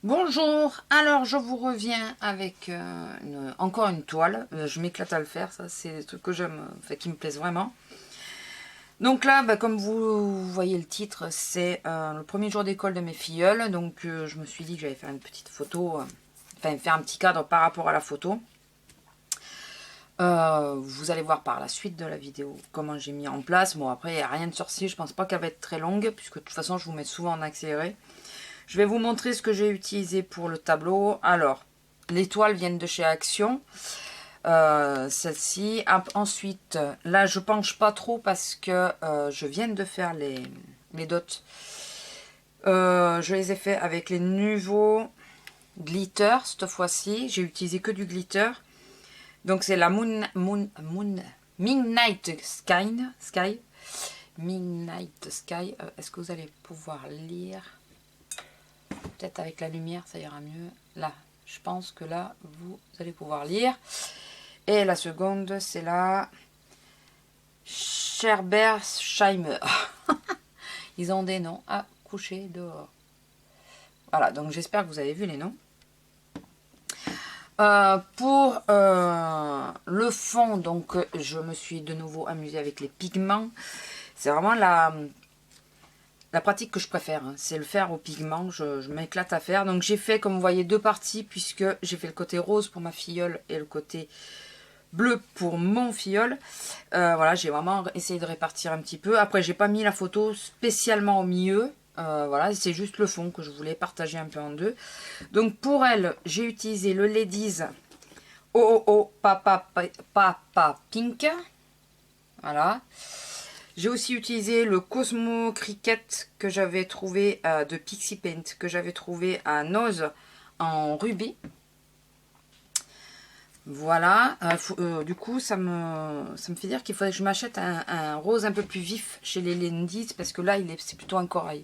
Bonjour, alors je vous reviens avec encore une toile. Je m'éclate à le faire, ça c'est des trucs que j'aime, enfin, qui me plaisent vraiment. Donc là, comme vous voyez le titre, c'est le premier jour d'école de mes filleuls. Donc je me suis dit que j'allais faire une petite photo, enfin faire un petit cadre par rapport à la photo. Vous allez voir par la suite de la vidéo comment j'ai mis en place. Bon après il n'y a rien de sorcier, je pense pas qu'elle va être très longue, puisque de toute façon je vous mets souvent en accéléré. Je vais vous montrer ce que j'ai utilisé pour le tableau. Alors, les toiles viennent de chez Action. Celle-ci. Ensuite, là, je penche pas trop parce que je viens de faire les dots. Je les ai fait avec les nouveaux glitter cette fois-ci. J'ai utilisé que du glitter. Donc, c'est la Midnight Sky. Midnight Sky. Est-ce que vous allez pouvoir lire? Peut-être avec la lumière, ça ira mieux. Là, je pense que là, vous allez pouvoir lire. Et la seconde, c'est la Scherbersheimer. Ils ont des noms à coucher dehors. Voilà, donc j'espère que vous avez vu les noms. Pour le fond, donc je me suis de nouveau amusée avec les pigments. C'est vraiment la pratique que je préfère, hein, c'est le faire au pigment, je m'éclate à faire. Donc j'ai fait, comme vous voyez, deux parties, puisque j'ai fait le côté rose pour ma filleule et le côté bleu pour mon filleul. Voilà, j'ai vraiment essayé de répartir un petit peu. Après, j'ai pas mis la photo spécialement au milieu. Voilà, c'est juste le fond que je voulais partager un peu en deux. Donc pour elle, j'ai utilisé le Ladies Oh Papa Pink. Voilà. J'ai aussi utilisé le Cosmo Cricket que j'avais trouvé de Pixie Paint, que j'avais trouvé à Nose en rubis. Voilà, du coup ça me fait dire qu'il faudrait que je m'achète un rose un peu plus vif chez les Ladies, parce que là c'est plutôt un corail.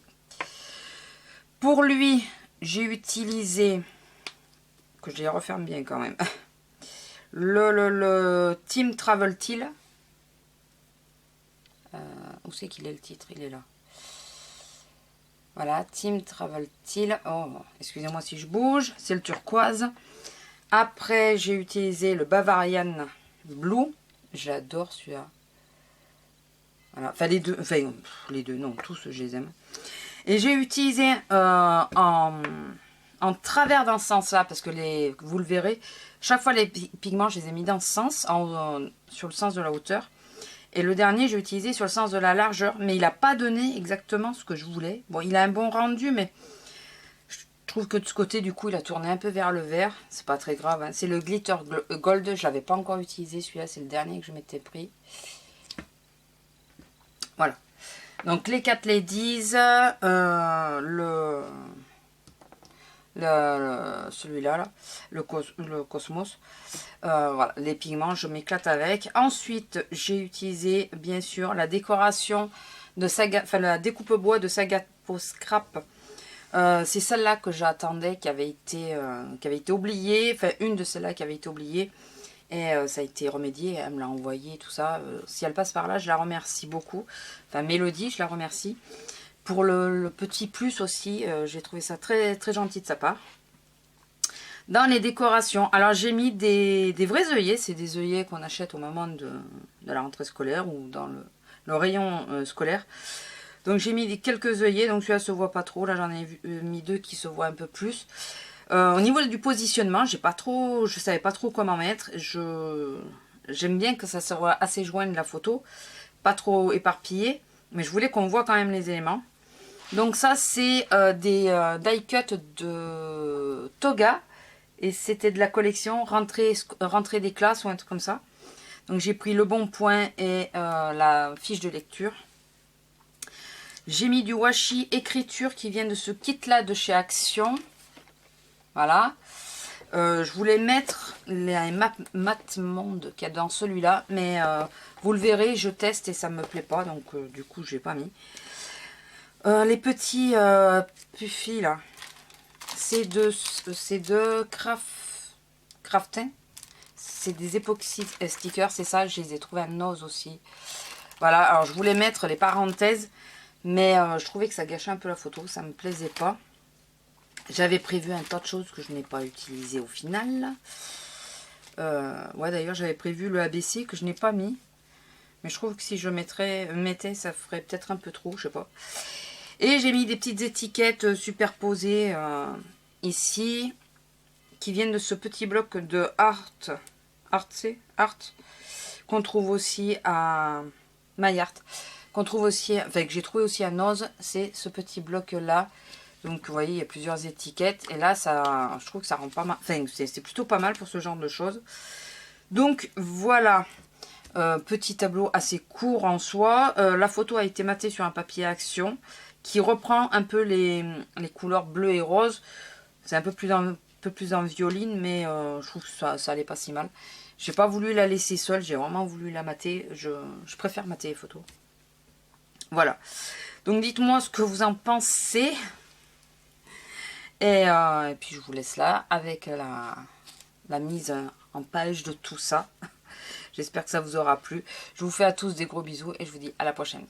Pour lui, j'ai utilisé, que je les referme bien quand même, le Team Travel Teal. Où c'est qu'il est le titre? Il est là. Voilà, Team Travel Teal. Oh, excusez-moi si je bouge. C'est le turquoise. Après, j'ai utilisé le Bavarian Blue. J'adore celui-là. Voilà, enfin les deux, non, tous je les aime. Et j'ai utilisé en travers dans ce sens-là, parce que vous le verrez, chaque fois les pigments, je les ai mis dans ce sens, sur le sens de la hauteur. Et le dernier, j'ai utilisé sur le sens de la largeur, mais il n'a pas donné exactement ce que je voulais. Bon, il a un bon rendu, mais je trouve que de ce côté, du coup, il a tourné un peu vers le vert. C'est pas très grave, hein. C'est le Glitter Gold, je ne l'avais pas encore utilisé, celui-là, c'est le dernier que je m'étais pris. Voilà. Donc, les 4 Ladies, celui-là, là, le Cosmos. Voilà, les pigments, je m'éclate avec. Ensuite, j'ai utilisé, bien sûr, la décoration de Saga, enfin la découpe bois de Sagapo Scrap. C'est celle-là que j'attendais, qui avait été oubliée. Enfin, une de celles-là qui avait été oubliée. Et ça a été remédié, elle me l'a envoyé, tout ça. Si elle passe par là, je la remercie beaucoup. Enfin, Mélodie, je la remercie. Pour le petit plus aussi, j'ai trouvé ça très, très gentil de sa part. Dans les décorations, alors j'ai mis des vrais œillets. C'est des œillets qu'on achète au moment de la rentrée scolaire ou dans le rayon scolaire. Donc j'ai mis quelques œillets, donc celui-là se voit pas trop. Là j'en ai mis deux qui se voient un peu plus. Au niveau du positionnement, je savais pas trop comment mettre. J'aime bien que ça soit assez joint de la photo, pas trop éparpillé, mais je voulais qu'on voit quand même les éléments. Donc ça c'est des die cut de Toga, et c'était de la collection rentrée des classes ou un truc comme ça. Donc j'ai pris le bon point et la fiche de lecture. J'ai mis du washi écriture qui vient de ce kit là de chez Action. Voilà. Je voulais mettre les mat monde qu'il y a dans celui-là, mais vous le verrez, je teste et ça me plaît pas, donc du coup je n'ai pas mis. Les petits puffis là, c'est de Craftin. C'est des époxy stickers, c'est ça, je les ai trouvés à Nose aussi. Voilà, alors je voulais mettre les parenthèses, mais je trouvais que ça gâchait un peu la photo, ça me plaisait pas. J'avais prévu un tas de choses que je n'ai pas utilisé au final. Ouais, d'ailleurs, j'avais prévu le ABC que je n'ai pas mis. Mais je trouve que si je mettais, ça ferait peut-être un peu trop, je sais pas. Et j'ai mis des petites étiquettes superposées ici, qui viennent de ce petit bloc de Art, qu'on trouve aussi à Maillart, qu'on trouve aussi, enfin que j'ai trouvé aussi à Noz, c'est ce petit bloc là. Donc vous voyez, il y a plusieurs étiquettes, et là, ça, je trouve que ça rend pas mal, enfin c'est plutôt pas mal pour ce genre de choses. Donc voilà. Petit tableau assez court en soi. La photo a été matée sur un papier action qui reprend un peu les couleurs bleues et roses. C'est un peu plus en violine, mais je trouve que ça allait pas si mal. J'ai pas voulu la laisser seule, j'ai vraiment voulu la mater. Je préfère mater les photos. Voilà. Donc dites-moi ce que vous en pensez. Et puis je vous laisse là avec la mise en page de tout ça. J'espère que ça vous aura plu. Je vous fais à tous des gros bisous et je vous dis à la prochaine.